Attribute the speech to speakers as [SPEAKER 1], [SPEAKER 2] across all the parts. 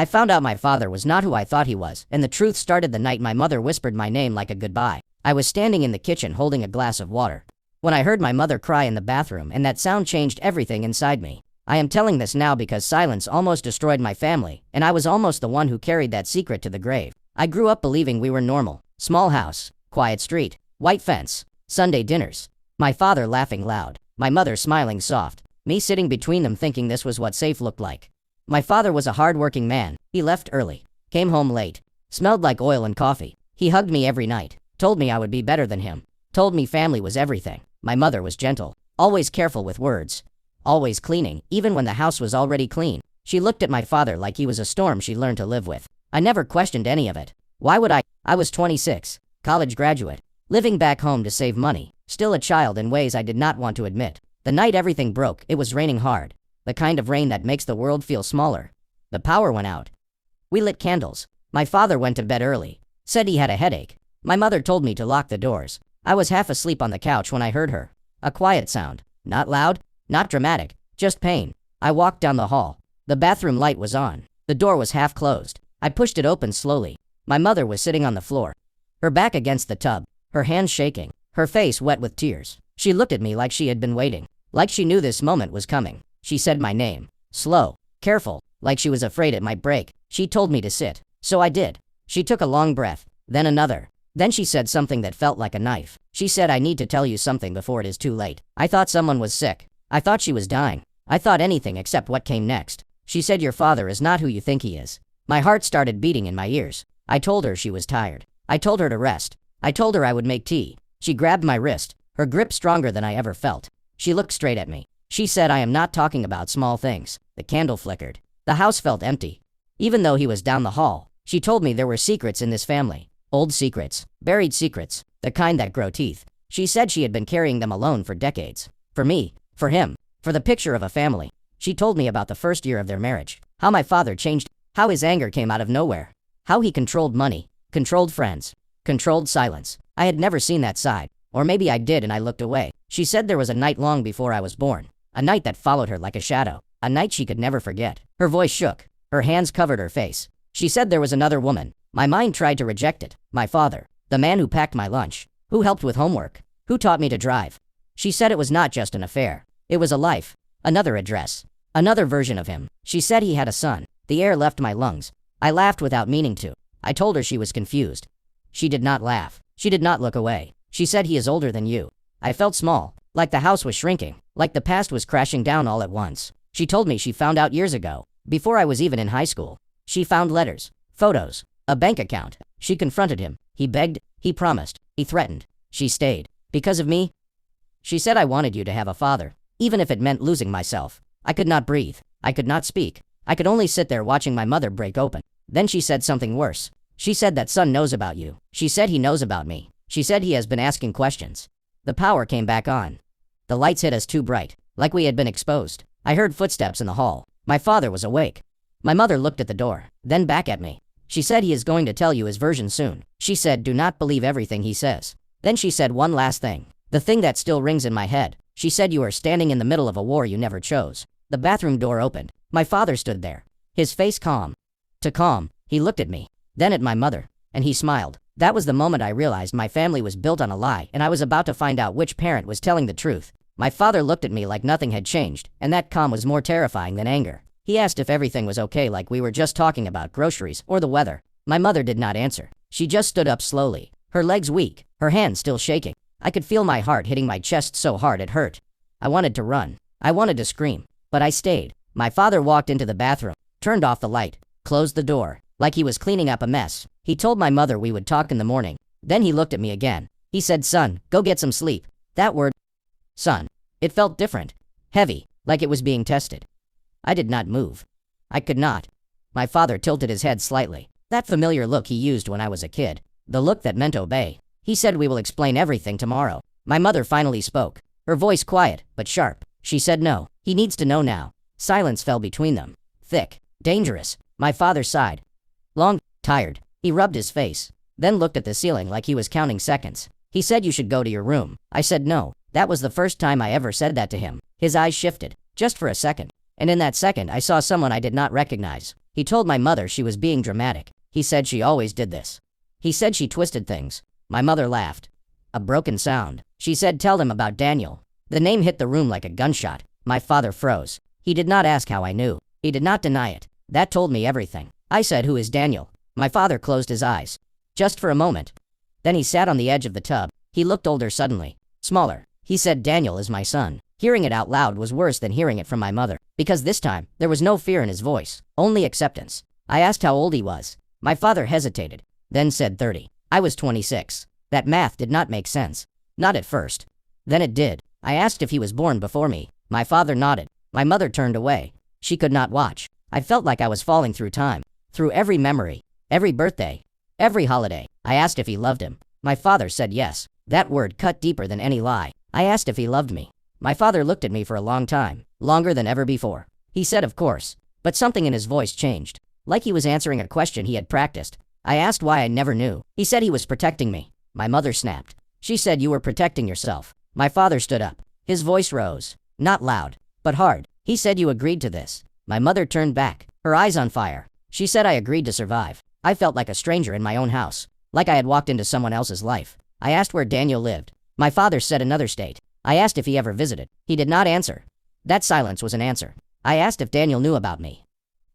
[SPEAKER 1] I found out my father was not who I thought he was, and the truth started the night my mother whispered my name like a goodbye. I was standing in the kitchen holding a glass of water when I heard my mother cry in the bathroom, and that sound changed everything inside me. I am telling this now because silence almost destroyed my family, and I was almost the one who carried that secret to the grave. I grew up believing we were normal. Small house, quiet street, white fence, Sunday dinners. My father laughing loud, my mother smiling soft, me sitting between them thinking this was what safe looked like. My father was a hard-working man. He left early, came home late, smelled like oil and coffee. He hugged me every night, told me I would be better than him, told me family was everything. My mother was gentle, always careful with words, always cleaning, even when the house was already clean. She looked at my father like he was a storm she learned to live with. I never questioned any of it. Why would I? I was 26, college graduate, living back home to save money, still a child in ways I did not want to admit. The night everything broke, it was raining hard. The kind of rain that makes the world feel smaller. The power went out. We lit candles. My father went to bed early, said he had a headache. My mother told me to lock the doors. I was half asleep on the couch when I heard her. A quiet sound. Not loud, not dramatic, just pain. I walked down the hall. The bathroom light was on. The door was half closed. I pushed it open slowly. My mother was sitting on the floor, her back against the tub, her hands shaking, her face wet with tears. She looked at me like she had been waiting, like she knew this moment was coming. She said my name, slow, careful, like she was afraid it might break. She told me to sit, so I did. She took a long breath, then another. Then she said something that felt like a knife. She said, I need to tell you something before it is too late. I thought someone was sick. I thought she was dying. I thought anything except what came next. She said, your father is not who you think he is. My heart started beating in my ears. I told her she was tired. I told her to rest. I told her I would make tea. She grabbed my wrist, her grip stronger than I ever felt. She looked straight at me. She said, I am not talking about small things. The candle flickered. The house felt empty. Even though he was down the hall, she told me there were secrets in this family. Old secrets, buried secrets, the kind that grow teeth. She said she had been carrying them alone for decades. For me, for him, for the picture of a family. She told me about the first year of their marriage, how my father changed, how his anger came out of nowhere, how he controlled money, controlled friends, controlled silence. I had never seen that side, or maybe I did and I looked away. She said there was a night long before I was born, a night that followed her like a shadow, a night she could never forget. Her voice shook, her hands covered her face. She said there was another woman. My mind tried to reject it. My father, the man who packed my lunch, who helped with homework, who taught me to drive. She said it was not just an affair. It was a life, another address, another version of him. She said he had a son. The air left my lungs. I laughed without meaning to. I told her she was confused. She did not laugh. She did not look away. She said he is older than you. I felt small, like the house was shrinking, like the past was crashing down all at once. She told me she found out years ago, before I was even in high school. She found letters, photos, a bank account. She confronted him. He begged, he promised, he threatened. She stayed. Because of me? She said I wanted you to have a father, even if it meant losing myself. I could not breathe. I could not speak. I could only sit there watching my mother break open. Then she said something worse. She said that son knows about you. She said he knows about me. She said he has been asking questions. The power came back on. The lights hit us too bright, like we had been exposed. I heard footsteps in the hall. My father was awake. My mother looked at the door, then back at me. She said he is going to tell you his version soon. She said do not believe everything he says. Then she said one last thing. The thing that still rings in my head. She said you are standing in the middle of a war you never chose. The bathroom door opened. My father stood there, his face calm. To calm, he looked at me, then at my mother, and he smiled. That was the moment I realized my family was built on a lie and I was about to find out which parent was telling the truth. My father looked at me like nothing had changed, and that calm was more terrifying than anger. He asked if everything was okay, like we were just talking about groceries or the weather. My mother did not answer. She just stood up slowly, her legs weak, her hands still shaking. I could feel my heart hitting my chest so hard it hurt. I wanted to run. I wanted to scream, but I stayed. My father walked into the bathroom, turned off the light, closed the door, like he was cleaning up a mess. He told my mother we would talk in the morning. Then he looked at me again. He said, son, go get some sleep. That word, son, it felt different, heavy, like it was being tested. I did not move. I could not. My father tilted his head slightly. That familiar look he used when I was a kid. The look that meant obey. He said we will explain everything tomorrow. My mother finally spoke. Her voice quiet, but sharp. She said no. He needs to know now. Silence fell between them. Thick. Dangerous. My father sighed. Long. Tired. He rubbed his face. Then looked at the ceiling like he was counting seconds. He said you should go to your room. I said no. That was the first time I ever said that to him. His eyes shifted. Just for a second. And in that second I saw someone I did not recognize. He told my mother she was being dramatic. He said she always did this. He said she twisted things. My mother laughed. A broken sound. She said tell them about Daniel. The name hit the room like a gunshot. My father froze. He did not ask how I knew. He did not deny it. That told me everything. I said, who is Daniel? My father closed his eyes. Just for a moment. Then he sat on the edge of the tub. He looked older suddenly. Smaller. He said, Daniel is my son. Hearing it out loud was worse than hearing it from my mother, because this time, there was no fear in his voice, only acceptance. I asked how old he was. My father hesitated, then said 30. I was 26. That math did not make sense. Not at first. Then it did. I asked if he was born before me. My father nodded. My mother turned away. She could not watch. I felt like I was falling through time, through every memory, every birthday, every holiday. I asked if he loved him. My father said yes. That word cut deeper than any lie. I asked if he loved me. My father looked at me for a long time, longer than ever before. He said of course, but something in his voice changed, like he was answering a question he had practiced. I asked why I never knew. He said he was protecting me. My mother snapped. She said you were protecting yourself. My father stood up. His voice rose, not loud, but hard. He said you agreed to this. My mother turned back, her eyes on fire. She said I agreed to survive. I felt like a stranger in my own house, like I had walked into someone else's life. I asked where Daniel lived. My father said another state. I asked if he ever visited. He did not answer. That silence was an answer. I asked if Daniel knew about me.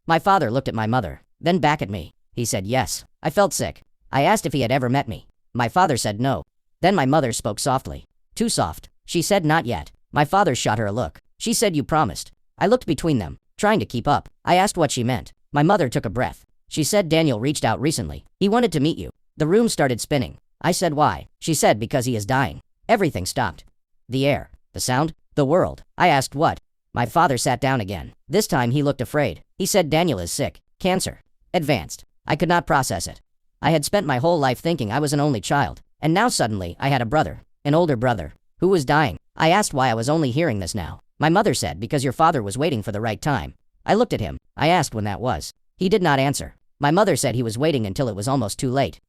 [SPEAKER 1] My father looked at my mother, then back at me. He said yes. I felt sick. I asked if he had ever met me. My father said no. Then my mother spoke softly. Too soft. She said not yet. My father shot her a look. She said you promised. I looked between them, trying to keep up. I asked what she meant. My mother took a breath. She said Daniel reached out recently. He wanted to meet you. The room started spinning. I said why? She said because he is dying. Everything stopped. The air, the sound, the world. I asked what? My father sat down again. This time he looked afraid. He said Daniel is sick. Cancer. Advanced. I could not process it. I had spent my whole life thinking I was an only child, and now suddenly I had a brother, an older brother, who was dying. I asked why I was only hearing this now. My mother said because your father was waiting for the right time. I looked at him. I asked when that was. He did not answer. My mother said he was waiting until it was almost too late.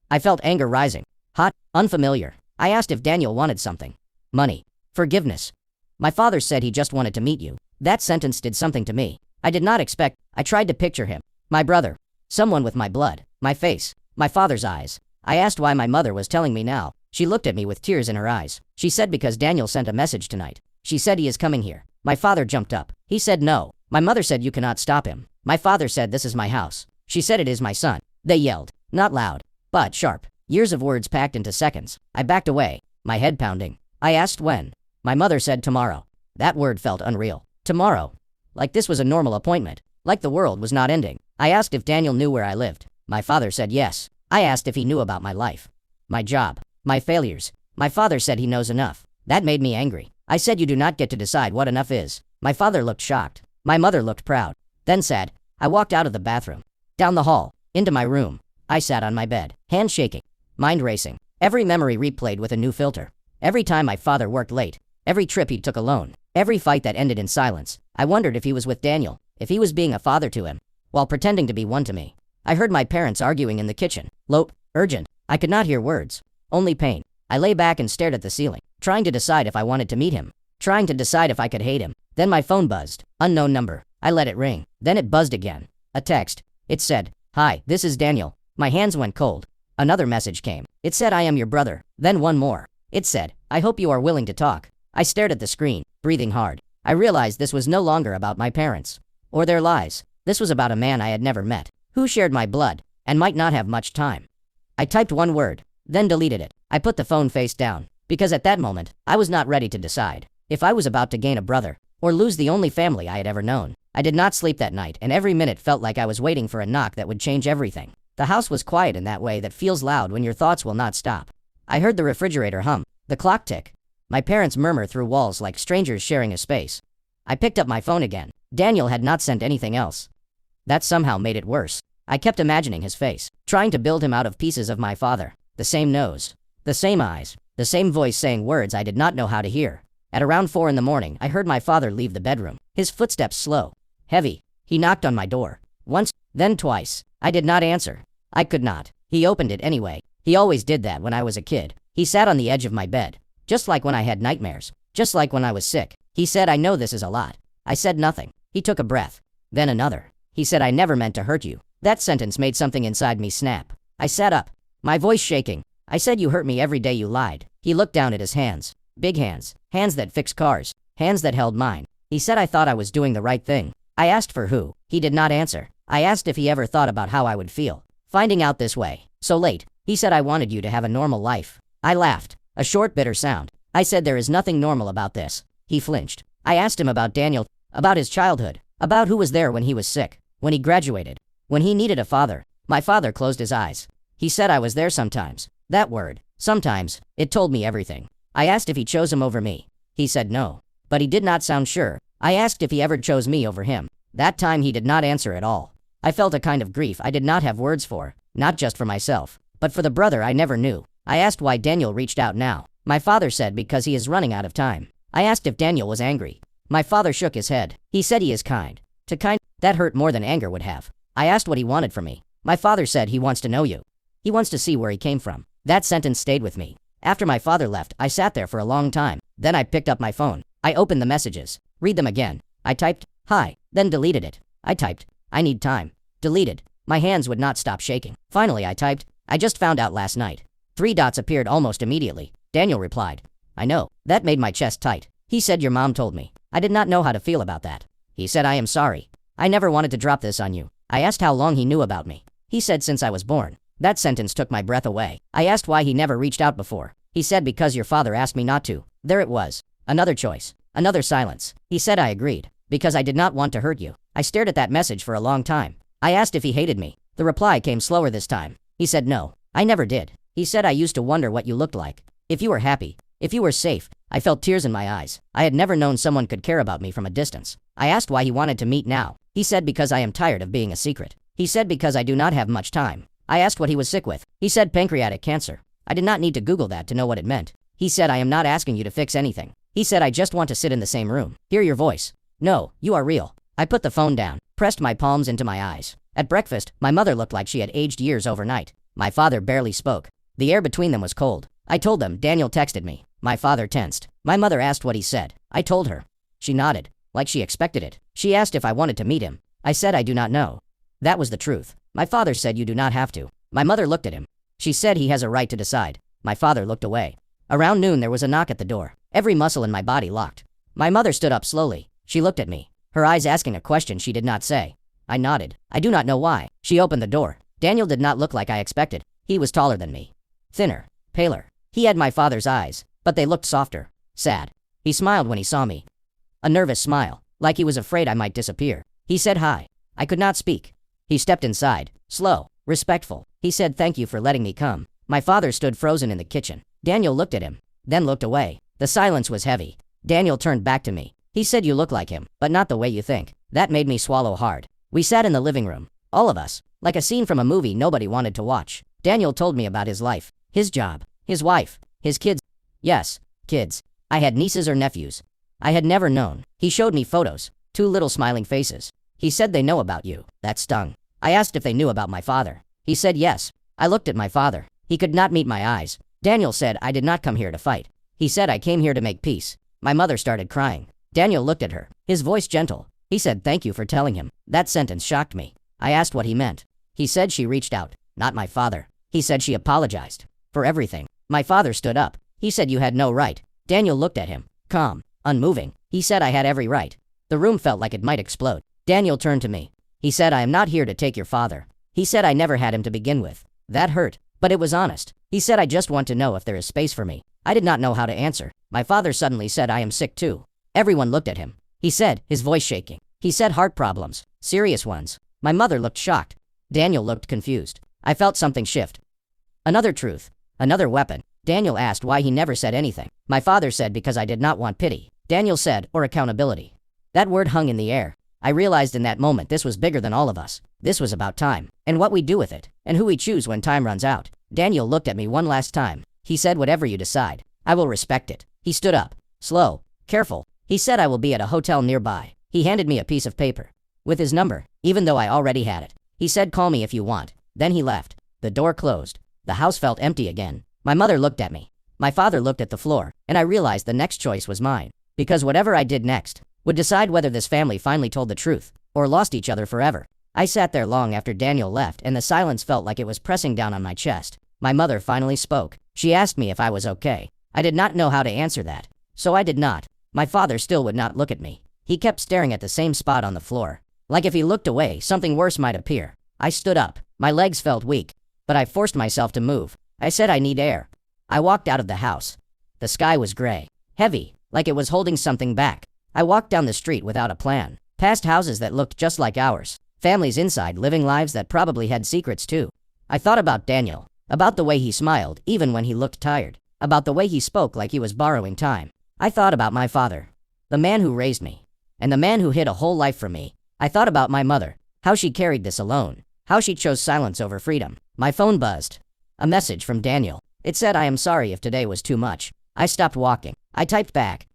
[SPEAKER 1] I felt anger rising. Hot, unfamiliar. I asked if Daniel wanted something. Money. Forgiveness. My father said he just wanted to meet you. That sentence did something to me. I did not expect. I tried to picture him. My brother. Someone with my blood. My face. My father's eyes. I asked why my mother was telling me now. She looked at me with tears in her eyes. She said because Daniel sent a message tonight. She said he is coming here. My father jumped up. He said no. My mother said you cannot stop him. My father said this is my house. She said it is my son. They yelled. Not loud, but sharp. Years of words packed into seconds. I backed away, my head pounding. I asked when. My mother said tomorrow. That word felt unreal. Tomorrow. Like this was a normal appointment. Like the world was not ending. I asked if Daniel knew where I lived. My father said yes. I asked if he knew about my life. My job. My failures. My father said he knows enough. That made me angry. I said you do not get to decide what enough is. My father looked shocked. My mother looked proud. Then sad. I walked out of the bathroom. Down the hall. Into my room. I sat on my bed. Hands shaking. Mind racing. Every memory replayed with a new filter. Every time my father worked late. Every trip he took alone. Every fight that ended in silence. I wondered if he was with Daniel. If he was being a father to him. While pretending to be one to me. I heard my parents arguing in the kitchen. Low, urgent. I could not hear words. Only pain. I lay back and stared at the ceiling. Trying to decide if I wanted to meet him. Trying to decide if I could hate him. Then my phone buzzed. Unknown number. I let it ring. Then it buzzed again. A text. It said, "Hi, this is Daniel." My hands went cold. Another message came. It said, "I am your brother." Then one more. It said, "I hope you are willing to talk." I stared at the screen, breathing hard. I realized this was no longer about my parents. Or their lies. This was about a man I had never met. Who shared my blood, and might not have much time. I typed one word, then deleted it. I put the phone face down, because at that moment, I was not ready to decide if I was about to gain a brother, or lose the only family I had ever known. I did not sleep that night, and every minute felt like I was waiting for a knock that would change everything. The house was quiet in that way that feels loud when your thoughts will not stop. I heard the refrigerator hum, the clock tick. My parents murmur through walls like strangers sharing a space. I picked up my phone again. Daniel had not sent anything else. That somehow made it worse. I kept imagining his face, trying to build him out of pieces of my father. The same nose, the same eyes, the same voice saying words I did not know how to hear. At around 4 in the morning, I heard my father leave the bedroom. His footsteps slow, heavy. He knocked on my door. Once, then twice. I did not answer. I could not. He opened it anyway. He always did that when I was a kid. He sat on the edge of my bed. Just like when I had nightmares. Just like when I was sick. He said, "I know this is a lot." I said nothing. He took a breath. Then another. He said I never meant to hurt you. That sentence made something inside me snap. I sat up, my voice shaking. I said you hurt me every day you lied. He looked down at his hands. Big hands. Hands that fixed cars. Hands that held mine. He said I thought I was doing the right thing. I asked for who. He did not answer. I asked if he ever thought about how I would feel finding out this way. So late. He said I wanted you to have a normal life. I laughed. A short bitter sound. I said there is nothing normal about this. He flinched. I asked him about Daniel, about his childhood, about who was there when he was sick, when he graduated, when he needed a father. My father closed his eyes. He said I was there sometimes. That word, sometimes, it told me everything. I asked if he chose him over me. He said no. But he did not sound sure. I asked if he ever chose me over him. That time he did not answer at all. I felt a kind of grief I did not have words for, not just for myself, but for the brother I never knew. I asked why Daniel reached out now. My father said because he is running out of time. I asked if Daniel was angry. My father shook his head. He said he is kind. To kind, that hurt more than anger would have. I asked what he wanted from me. My father said he wants to know you. He wants to see where he came from. That sentence stayed with me. After my father left, I sat there for a long time. Then I picked up my phone. I opened the messages. Read them again. I typed, hi, then deleted it. I typed, I need time. Deleted. My hands would not stop shaking. Finally I typed, I just found out last night. 3 dots appeared almost immediately. Daniel replied, I know. That made my chest tight. He said your mom told me. I did not know how to feel about that. He said I am sorry. I never wanted to drop this on you. I asked how long he knew about me. He said since I was born. That sentence took my breath away. I asked why he never reached out before. He said because your father asked me not to. There it was. Another choice. Another silence. He said I agreed. Because I did not want to hurt you. I stared at that message for a long time. I asked if he hated me. The reply came slower this time. He said no. I never did. He said I used to wonder what you looked like. If you were happy. If you were safe. I felt tears in my eyes. I had never known someone could care about me from a distance. I asked why he wanted to meet now. He said because I am tired of being a secret. He said because I do not have much time. I asked what he was sick with. He said pancreatic cancer. I did not need to Google that to know what it meant. He said I am not asking you to fix anything. He said I just want to sit in the same room. Hear your voice. No, you are real. I put the phone down, pressed my palms into my eyes. At breakfast, my mother looked like she had aged years overnight. My father barely spoke. The air between them was cold. I told them Daniel texted me. My father tensed. My mother asked what he said. I told her. She nodded, like she expected it. She asked if I wanted to meet him. I said I do not know. That was the truth. My father said you do not have to. My mother looked at him. She said he has a right to decide. My father looked away. Around noon there was a knock at the door. Every muscle in my body locked. My mother stood up slowly. She looked at me, her eyes asking a question she did not say. I nodded. I do not know why. She opened the door. Daniel did not look like I expected. He was taller than me. Thinner. Paler. He had my father's eyes, but they looked softer. Sad. He smiled when he saw me. A nervous smile, like he was afraid I might disappear. He said hi. I could not speak. He stepped inside, slow, respectful. He said thank you for letting me come. My father stood frozen in the kitchen. Daniel looked at him, then looked away. The silence was heavy. Daniel turned back to me. He said you look like him, but not the way you think. That made me swallow hard. We sat in the living room, all of us, like a scene from a movie nobody wanted to watch. Daniel told me about his life, his job, his wife, his kids. Yes, kids. I had nieces or nephews. I had never known. He showed me photos, 2 little smiling faces. He said they know about you. That stung. I asked if they knew about my father. He said yes. I looked at my father. He could not meet my eyes. Daniel said I did not come here to fight. He said I came here to make peace. My mother started crying. Daniel looked at her, his voice gentle. He said thank you for telling him. That sentence shocked me. I asked what he meant. He said she reached out, not my father. He said she apologized for everything. My father stood up. He said you had no right. Daniel looked at him, calm, unmoving. He said I had every right. The room felt like it might explode. Daniel turned to me. He said I am not here to take your father. He said I never had him to begin with. That hurt, but it was honest. He said I just want to know if there is space for me. I did not know how to answer. My father suddenly said I am sick too. Everyone looked at him. He said, his voice shaking. He said heart problems, serious ones. My mother looked shocked. Daniel looked confused. I felt something shift. Another truth. Another weapon. Daniel asked why he never said anything. My father said because I did not want pity. Daniel said, or accountability. That word hung in the air. I realized in that moment this was bigger than all of us. This was about time, and what we do with it, and who we choose when time runs out. Daniel looked at me one last time. He said whatever you decide, I will respect it. He stood up. Slow. Careful. He said I will be at a hotel nearby. He handed me a piece of paper. With his number, even though I already had it. He said call me if you want. Then he left. The door closed. The house felt empty again. My mother looked at me. My father looked at the floor, and I realized the next choice was mine. Because whatever I did next would decide whether this family finally told the truth or lost each other forever. I sat there long after Daniel left, and the silence felt like it was pressing down on my chest. My mother finally spoke. She asked me if I was okay. I did not know how to answer that, so I did not. My father still would not look at me. He kept staring at the same spot on the floor. Like if he looked away, something worse might appear. I stood up. My legs felt weak, but I forced myself to move. I said I need air. I walked out of the house. The sky was gray, heavy, like it was holding something back. I walked down the street without a plan, past houses that looked just like ours, families inside living lives that probably had secrets too. I thought about Daniel, about the way he smiled even when he looked tired, about the way he spoke like he was borrowing time. I thought about my father, the man who raised me, and the man who hid a whole life from me. I thought about my mother, how she carried this alone, how she chose silence over freedom. My phone buzzed. A message from Daniel. It said, "I am sorry if today was too much." I stopped walking. I typed back.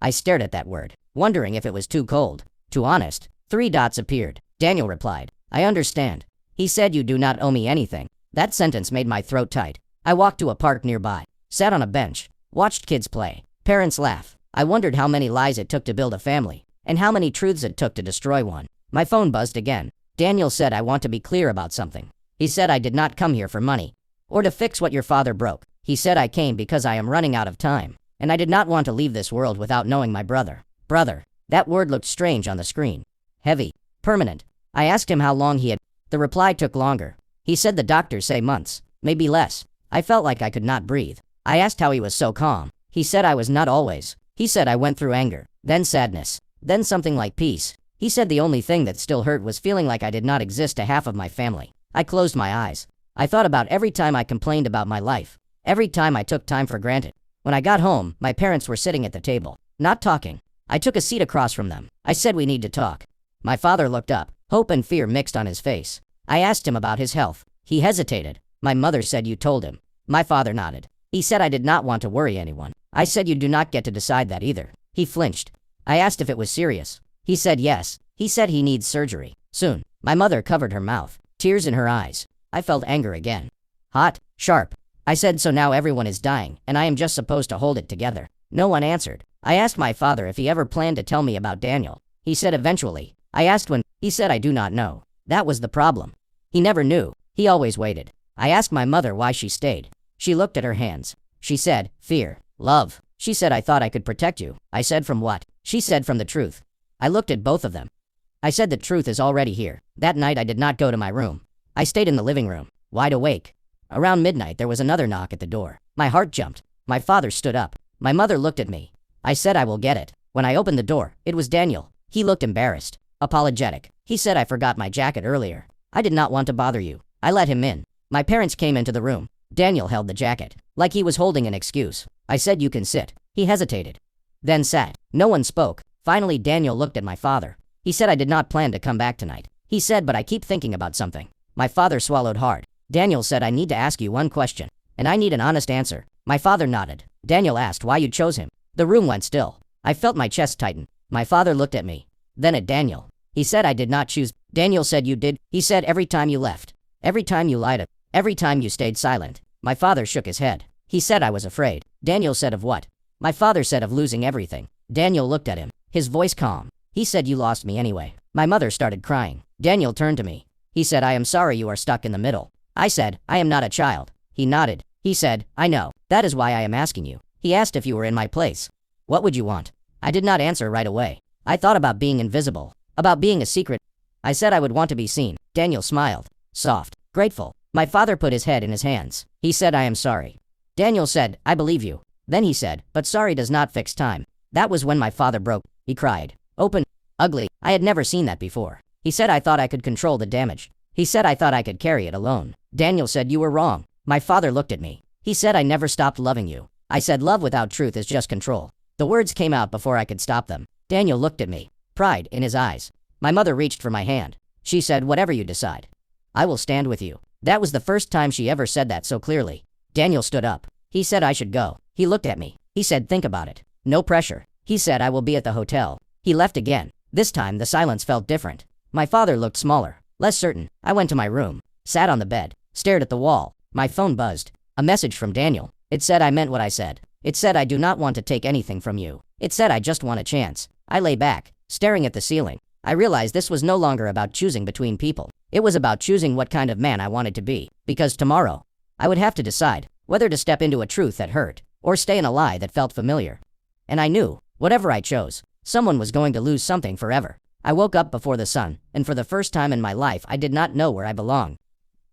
[SPEAKER 1] I stared at that word, wondering if it was too cold, too honest. 3 dots appeared. Daniel replied, "I understand." He said, "You do not owe me anything." That sentence made my throat tight. I walked to a park nearby, sat on a bench, watched kids play, parents laugh. I wondered how many lies it took to build a family, and how many truths it took to destroy one. My phone buzzed again. Daniel said, "I want to be clear about something." He said, "I did not come here for money, or to fix what your father broke." He said, "I came because I am running out of time, and I did not want to leave this world without knowing my brother." Brother. That word looked strange on the screen. Heavy. Permanent. I asked him how long he had. The reply took longer. He said the doctors say months, maybe less. I felt like I could not breathe. I asked how he was so calm. He said I was not always. He said I went through anger, then sadness, then something like peace. He said the only thing that still hurt was feeling like I did not exist to half of my family. I closed my eyes. I thought about every time I complained about my life, every time I took time for granted. When I got home, my parents were sitting at the table, not talking. I took a seat across from them. I said, "We need to talk." My father looked up, hope and fear mixed on his face. I asked him about his health. He hesitated. My mother said, "You told him." My father nodded. He said I did not want to worry anyone. I said, "You do not get to decide that either." He flinched. I asked if it was serious. He said yes. He said he needs surgery soon. My mother covered her mouth, tears in her eyes. I felt anger again. Hot, sharp. I said, "So now everyone is dying, and I am just supposed to hold it together." No one answered. I asked my father if he ever planned to tell me about Daniel. He said eventually. I asked when. He said, "I do not know." That was the problem. He never knew. He always waited. I asked my mother why she stayed. She looked at her hands. She said, "Fear. Love." She said, "I thought I could protect you." I said, "From what?" She said, "From the truth." I looked at both of them. I said, "The truth is already here." That night I did not go to my room. I stayed in the living room, wide awake. Around midnight there was another knock at the door. My heart jumped. My father stood up. My mother looked at me. I said, "I will get it." When I opened the door, it was Daniel. He looked embarrassed, apologetic. He said, "I forgot my jacket earlier. I did not want to bother you." I let him in. My parents came into the room. Daniel held the jacket, like he was holding an excuse. I said, "You can sit." He hesitated, then sat. No one spoke. Finally, Daniel looked at my father. He said, "I did not plan to come back tonight." He said, "But I keep thinking about something." My father swallowed hard. Daniel said, "I need to ask you one question, and I need an honest answer." My father nodded. Daniel asked why you chose him. The room went still. I felt my chest tighten. My father looked at me, then at Daniel. He said, "I did not choose." Daniel said, "You did." He said, "Every time you left, every time you lied, every time you stayed silent." My father shook his head. He said, "I was afraid." Daniel said, "Of what?" My father said, "Of losing everything." Daniel looked at him, his voice calm. He said, "You lost me anyway." My mother started crying. Daniel turned to me. He said, "I am sorry you are stuck in the middle." I said, "I am not a child." He nodded. He said, "I know. That is why I am asking you." He asked if you were in my place. What would you want? I did not answer right away. I thought about being invisible, about being a secret. I said I would want to be seen. Daniel smiled, soft, grateful. My father put his head in his hands. He said, "I am sorry." Daniel said, "I believe you." Then he said, "But sorry does not fix time." That was when my father broke. He cried. Open. Ugly. I had never seen that before. He said I thought I could control the damage. He said I thought I could carry it alone. Daniel said, "You were wrong." My father looked at me. He said, "I never stopped loving you." I said, "Love without truth is just control." The words came out before I could stop them. Daniel looked at me, pride in his eyes. My mother reached for my hand. She said, "Whatever you decide, I will stand with you." That was the first time she ever said that so clearly. Daniel stood up. He said I should go. He looked at me. He said, "Think about it. No pressure." He said, "I will be at the hotel." He left again. This time the silence felt different. My father looked smaller, less certain. I went to my room, sat on the bed, stared at the wall. My phone buzzed. A message from Daniel. It said I meant what I said. It said I do not want to take anything from you. It said I just want a chance. I lay back, staring at the ceiling. I realized this was no longer about choosing between people. It was about choosing what kind of man I wanted to be. Because tomorrow, I would have to decide whether to step into a truth that hurt or stay in a lie that felt familiar. And I knew, whatever I chose, someone was going to lose something forever. I woke up before the sun, and for the first time in my life I did not know where I belonged.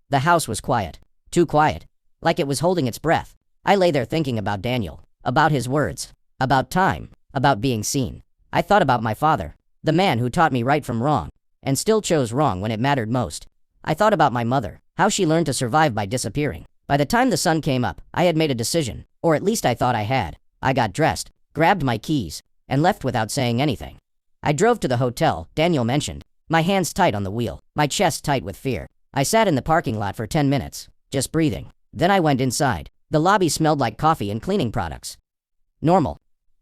[SPEAKER 1] The house was quiet. Too quiet. Like it was holding its breath. I lay there thinking about Daniel, about his words, about time, about being seen. I thought about my father, the man who taught me right from wrong, and still chose wrong when it mattered most. I thought about my mother, how she learned to survive by disappearing. By the time the sun came up, I had made a decision, or at least I thought I had. I got dressed, grabbed my keys, and left without saying anything. I drove to the hotel Daniel mentioned, my hands tight on the wheel, my chest tight with fear. I sat in the parking lot for 10 minutes, just breathing. Then I went inside. The lobby smelled like coffee and cleaning products. Normal.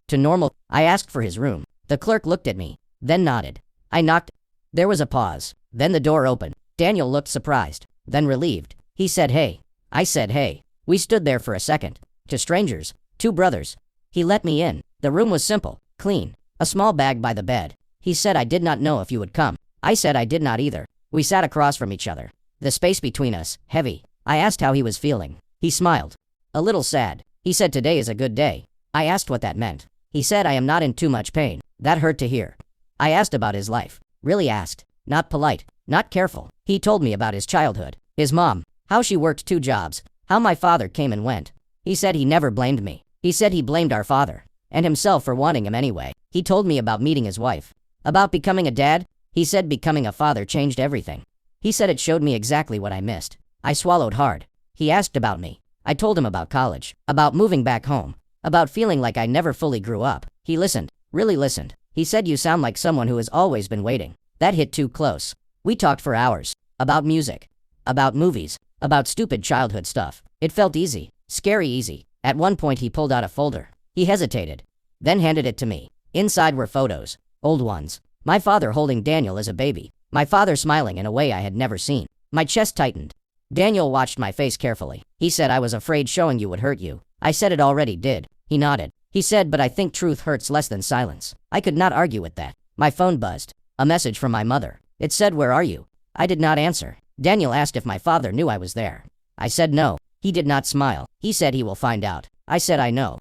[SPEAKER 1] To normal, I asked for his room. The clerk looked at me, then nodded. I knocked. There was a pause. Then the door opened. Daniel looked surprised, then relieved. He said, "Hey." I said, "Hey." We stood there for a second. To strangers, two brothers. He let me in. The room was simple, clean, a small bag by the bed. He said, "I did not know if you would come." I said I did not either. We sat across from each other. The space between us, heavy. I asked how he was feeling. He smiled. A little sad. He said, "Today is a good day." I asked what that meant. He said, "I am not in too much pain." That hurt to hear. I asked about his life. Really asked. Not polite, not careful. He told me about his childhood, his mom, how she worked 2 jobs, how my father came and went. He said he never blamed me. He said he blamed our father, and himself for wanting him anyway. He told me about meeting his wife, about becoming a dad. He said becoming a father changed everything. He said it showed me exactly what I missed. I swallowed hard. He asked about me. I told him about college, about moving back home, about feeling like I never fully grew up. He listened, really listened. He said, "You sound like someone who has always been waiting." That hit too close. We talked for hours. About music. About movies. About stupid childhood stuff. It felt easy. Scary easy. At one point he pulled out a folder. He hesitated. Then handed it to me. Inside were photos. Old ones. My father holding Daniel as a baby. My father smiling in a way I had never seen. My chest tightened. Daniel watched my face carefully. He said, "I was afraid showing you would hurt you." I said it already did. He nodded. He said, "But I think truth hurts less than silence." I could not argue with that. My phone buzzed. A message from my mother. It said, "Where are you?" I did not answer. Daniel asked if my father knew I was there. I said no. He did not smile. He said he will find out. I said I know.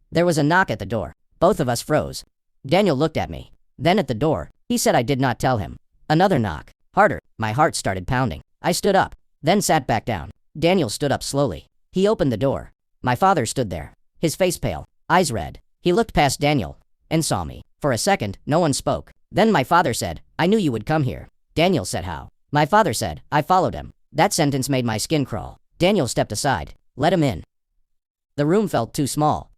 [SPEAKER 1] There was a knock at the door. Both of us froze. Daniel looked at me. Then at the door. He said I did not tell him. Another knock. Harder. My heart started pounding. I stood up. Then sat back down. Daniel stood up slowly. He opened the door. My father stood there. His face pale. Eyes red. He looked past Daniel and saw me. For a second, no one spoke. Then my father said, "I knew you would come here." Daniel said, "How?" My father said, "I followed him." That sentence made my skin crawl. Daniel stepped aside. Let him in. The room felt too small.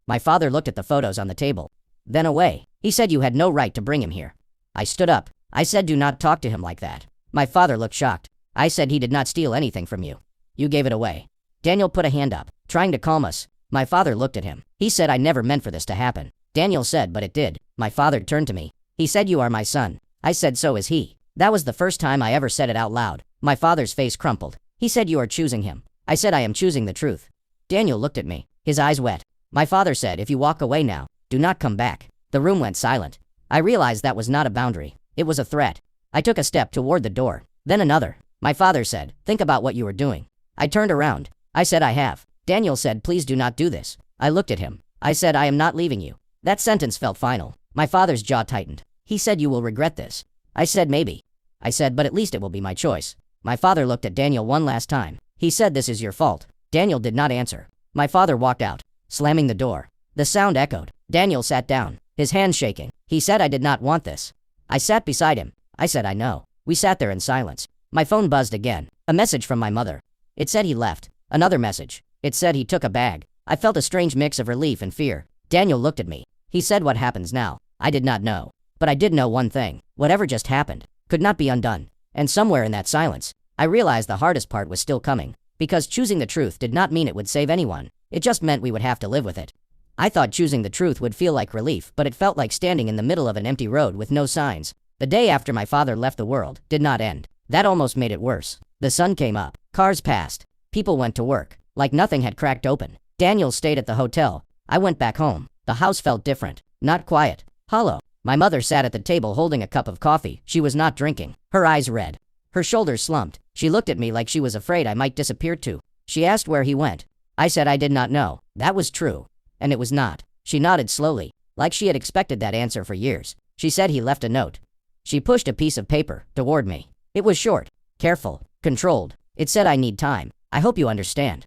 [SPEAKER 1] My father looked at the photos on the table. Then away. He said, "You had no right to bring him here." I stood up. I said, "Do not talk to him like that." My father looked shocked. I said, "He did not steal anything from you. You gave it away." Daniel put a hand up, trying to calm us. My father looked at him. He said, "I never meant for this to happen." Daniel said, "But it did." My father turned to me. He said, "You are my son." I said, "So is he." That was the first time I ever said it out loud. My father's face crumpled. He said, "You are choosing him." I said, "I am choosing the truth." Daniel looked at me, his eyes wet. My father said, "If you walk away now, do not come back." The room went silent. I realized that was not a boundary. It was a threat. I took a step toward the door, then another. My father said, "Think about what you are doing." I turned around. I said, "I have." Daniel said, "Please do not do this." I looked at him. I said, "I am not leaving you." That sentence felt final. My father's jaw tightened. He said, "You will regret this." I said, "Maybe." I said, "But at least it will be my choice." My father looked at Daniel one last time. He said, "This is your fault." Daniel did not answer. My father walked out, slamming the door. The sound echoed. Daniel sat down, his hands shaking. He said, "I did not want this." I sat beside him. I said, "I know." We sat there in silence. My phone buzzed again. A message from my mother. It said he left. Another message. It said he took a bag. I felt a strange mix of relief and fear. Daniel looked at me. He said, "What happens now?" I did not know. But I did know one thing. Whatever just happened could not be undone. And somewhere in that silence, I realized the hardest part was still coming. Because choosing the truth did not mean it would save anyone. It just meant we would have to live with it. I thought choosing the truth would feel like relief, but it felt like standing in the middle of an empty road with no signs. The day after my father left the world did not end. That almost made it worse. The sun came up. Cars passed. People went to work. Like nothing had cracked open. Daniel stayed at the hotel. I went back home. The house felt different. Not quiet. Hollow. My mother sat at the table holding a cup of coffee. She was not drinking. Her eyes red. Her shoulders slumped. She looked at me like she was afraid I might disappear too. She asked where he went. I said I did not know. That was true. And it was not. She nodded slowly, like she had expected that answer for years. She said he left a note. She pushed a piece of paper toward me. It was short, careful, controlled. It said, I need time. I hope you understand.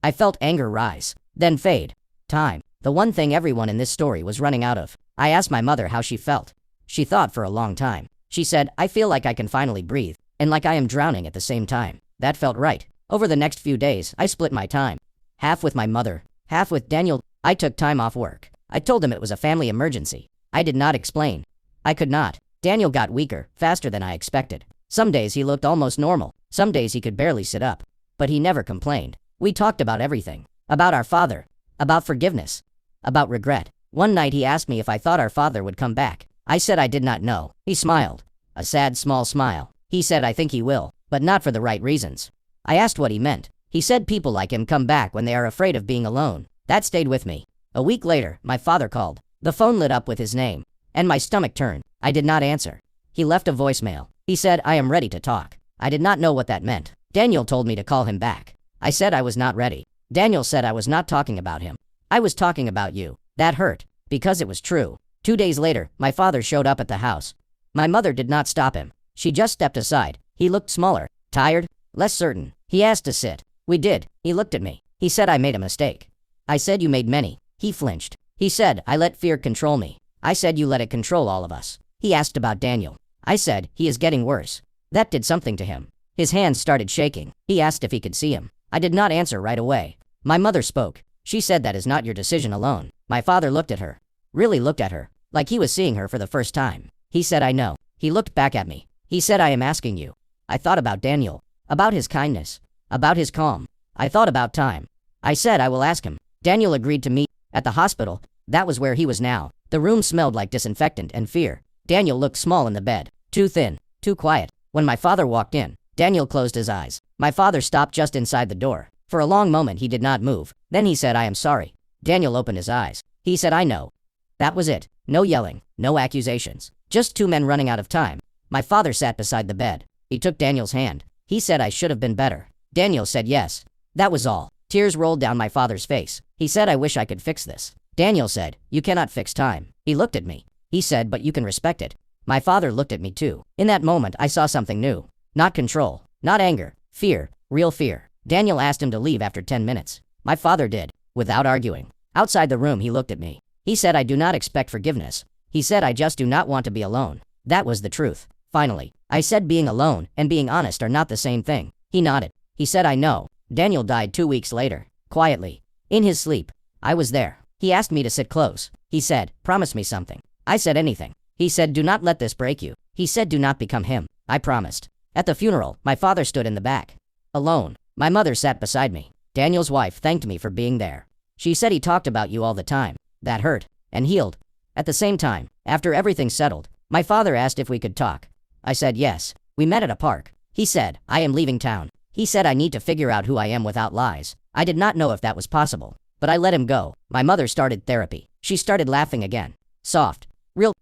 [SPEAKER 1] I felt anger rise, then fade. Time. The one thing everyone in this story was running out of. I asked my mother how she felt. She thought for a long time. She said, I feel like I can finally breathe, and like I am drowning at the same time. That felt right. Over the next few days, I split my time. Half with my mother, half with Daniel. I took time off work. I told him it was a family emergency. I did not explain. I could not. Daniel got weaker, faster than I expected. Some days he looked almost normal. Some days he could barely sit up. But he never complained. We talked about everything. About our father. About forgiveness. About regret. One night he asked me if I thought our father would come back. I said I did not know. He smiled. A sad, small smile. He said, I think he will, but not for the right reasons. I asked what he meant. He said people like him come back when they are afraid of being alone. That stayed with me. A week later, my father called. The phone lit up with his name. And my stomach turned. I did not answer. He left a voicemail. He said, I am ready to talk. I did not know what that meant. Daniel told me to call him back. I said I was not ready. Daniel said I was not talking about him. I was talking about you. That hurt. Because it was true. 2 days later, my father showed up at the house. My mother did not stop him. She just stepped aside. He looked smaller, tired, less certain. He asked to sit. We did. He looked at me. He said I made a mistake. I said you made many. He flinched. He said I let fear control me. I said you let it control all of us. He asked about Daniel. I said he is getting worse. That did something to him. His hands started shaking. He asked if he could see him. I did not answer right away. My mother spoke. She said that is not your decision alone. My father looked at her. Really looked at her. Like he was seeing her for the first time. He said I know. He looked back at me. He said I am asking you. I thought about Daniel. About his kindness. About his calm. I thought about time. I said I will ask him. Daniel agreed to meet. At the hospital. That was where he was now. The room smelled like disinfectant and fear. Daniel looked small in the bed. Too thin. Too quiet. When my father walked in, Daniel closed his eyes. My father stopped just inside the door. For a long moment he did not move. Then he said I am sorry. Daniel opened his eyes. He said I know. That was it. No yelling. No accusations. Just two men running out of time. My father sat beside the bed. He took Daniel's hand. He said I should have been better. Daniel said yes. That was all. Tears rolled down my father's face. He said I wish I could fix this. Daniel said, you cannot fix time. He looked at me. He said, but you can respect it. My father looked at me too. In that moment I saw something new. Not control. Not anger. Fear. Real fear. Daniel asked him to leave after 10 minutes. My father did. Without arguing. Outside the room he looked at me. He said I do not expect forgiveness. He said I just do not want to be alone. That was the truth. Finally. I said being alone and being honest are not the same thing. He nodded. He said I know. Daniel died 2 weeks later. Quietly. In his sleep. I was there. He asked me to sit close. He said, promise me something. I said anything. He said, do not let this break you. He said, do not become him. I promised. At the funeral, my father stood in the back. Alone. My mother sat beside me. Daniel's wife thanked me for being there. She said he talked about you all the time. That hurt. And healed. At the same time, after everything settled, my father asked if we could talk. I said yes. We met at a park. He said, I am leaving town. He said I need to figure out who I am without lies. I did not know if that was possible. But I let him go. My mother started therapy. She started laughing again. Soft. Real.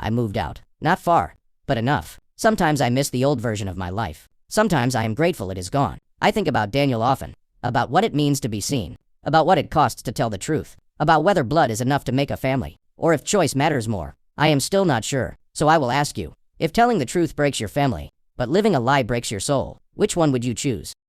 [SPEAKER 1] I moved out. Not far. But enough. Sometimes I miss the old version of my life. Sometimes I am grateful it is gone. I think about Daniel often. About what it means to be seen. About what it costs to tell the truth. About whether blood is enough to make a family. Or if choice matters more. I am still not sure. So I will ask you. If telling the truth breaks your family, but living a lie breaks your soul, which one would you choose?